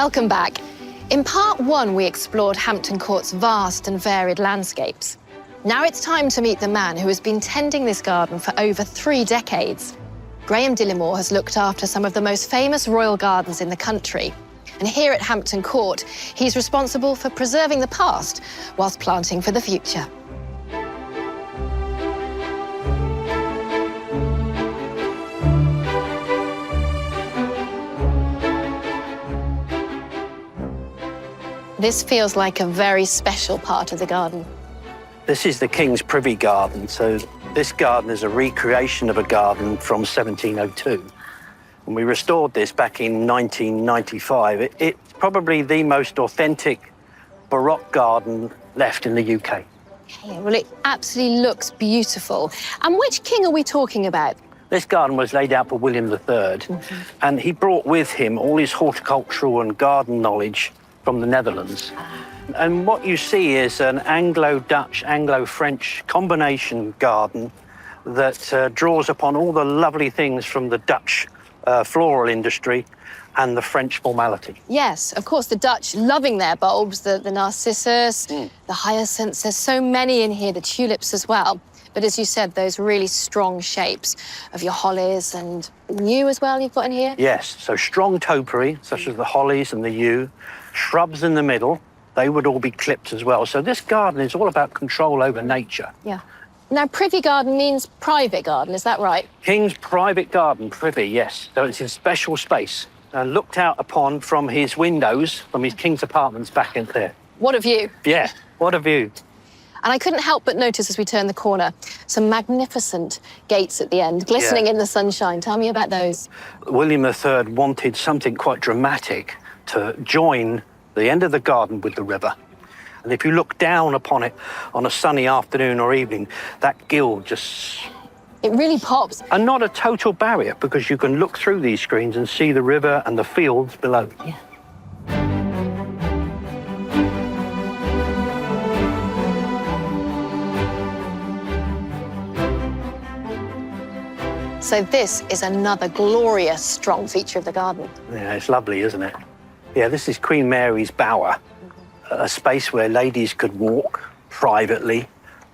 Welcome back. In part one, we explored Hampton Court's vast and varied landscapes. Now it's time to meet the man who has been tending this garden for over 3 decades. Graham Dillamore has looked after some of the most famous royal gardens in the country. And here at Hampton Court, he's responsible for preserving the past whilst planting for the future. This feels like a very special part of the garden. This is the King's Privy Garden, so this garden is a recreation of a garden from 1702. And we restored this back in 1995. It's probably the most authentic Baroque garden left in the UK. Okay, well, it absolutely looks beautiful. And which king are we talking about? This garden was laid out for William III, and he brought with him all his horticultural and garden knowledge from the Netherlands. And what you see is an Anglo-Dutch, Anglo-French combination garden that draws upon all the lovely things from the Dutch floral industry and the French formality. Yes, of course, the Dutch loving their bulbs, the narcissus, the hyacinths. There's so many in here, the tulips as well. But as you said, those really strong shapes of your hollies and yew as well you've got in here? Yes, so strong topiary, such as the hollies and the yew, shrubs in the middle, they would all be clipped as well. So this garden is all about control over nature. Yeah. Now, privy garden means private garden, is that right? King's private garden, privy, yes. So it's in special space, looked out upon from his windows, from his king's apartments back in there. What a view. Yeah, what a view. And I couldn't help but notice as we turned the corner, some magnificent gates at the end, glistening in the sunshine. Tell me about those. William III wanted something quite dramatic to join the end of the garden with the river. And if you look down upon it on a sunny afternoon or evening, that gill just... It really pops. And not a total barrier, because you can look through these screens and see the river and the fields below. Yeah. So this is another glorious, strong feature of the garden. Yeah, it's lovely, isn't it? Yeah, this is Queen Mary's Bower, a space where ladies could walk privately,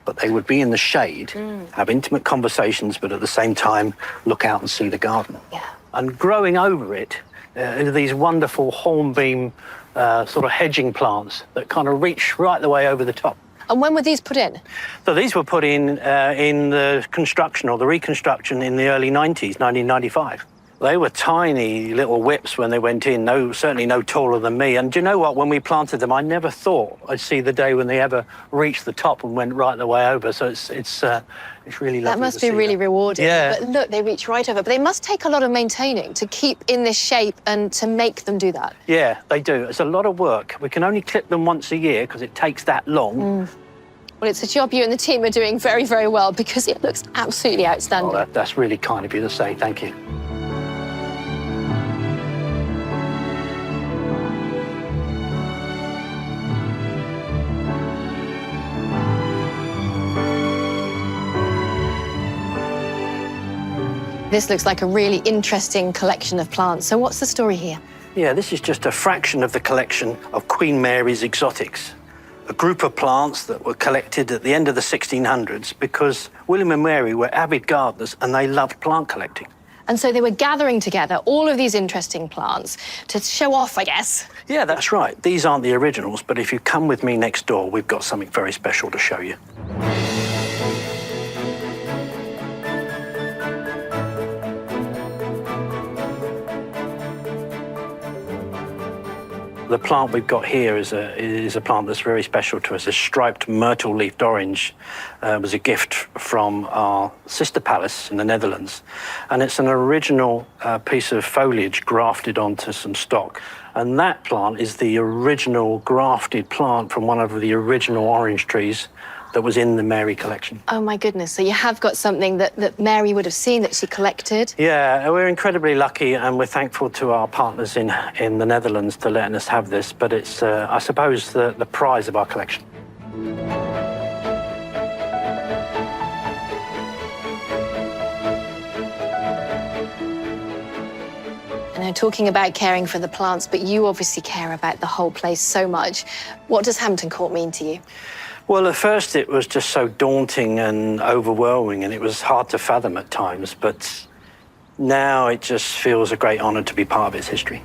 but they would be in the shade, have intimate conversations, but at the same time, look out and see the garden. Yeah. And growing over it are these wonderful hornbeam sort of hedging plants that kind of reach right the way over the top. And when were these put in? So these were put in the construction or the reconstruction in the early 90s, 1995. They were tiny little whips when they went in, certainly no taller than me. And do you know what? When we planted them, I never thought I'd see the day when they ever reached the top and went right the way over. So it's really lovely. That must be really rewarding. Yeah. But look, they reach right over. But they must take a lot of maintaining to keep in this shape and to make them do that. Yeah, they do. It's a lot of work. We can only clip them once a year because it takes that long. Well, it's a job you and the team are doing very, very well because it looks absolutely outstanding. Oh, that's really kind of you to say. Thank you. This looks like a really interesting collection of plants. So what's the story here? Yeah, this is just a fraction of the collection of Queen Mary's exotics, a group of plants that were collected at the end of the 1600s because William and Mary were avid gardeners and they loved plant collecting. And so they were gathering together all of these interesting plants to show off, I guess. Yeah, that's right. These aren't the originals, but if you come with me next door, we've got something very special to show you. The plant we've got here is a plant that's very special to us. A striped myrtle-leafed orange was a gift from our sister palace in the Netherlands. And it's an original piece of foliage grafted onto some stock. And that plant is the original grafted plant from one of the original orange trees that was in the Mary collection. Oh, my goodness. So you have got something that Mary would have seen, that she collected. Yeah, we're incredibly lucky and we're thankful to our partners in the Netherlands to letting us have this, but it's, I suppose, the prize of our collection. And talking about caring for the plants, but you obviously care about the whole place so much. What does Hampton Court mean to you? Well, at first it was just so daunting and overwhelming, and it was hard to fathom at times, but now it just feels a great honour to be part of its history.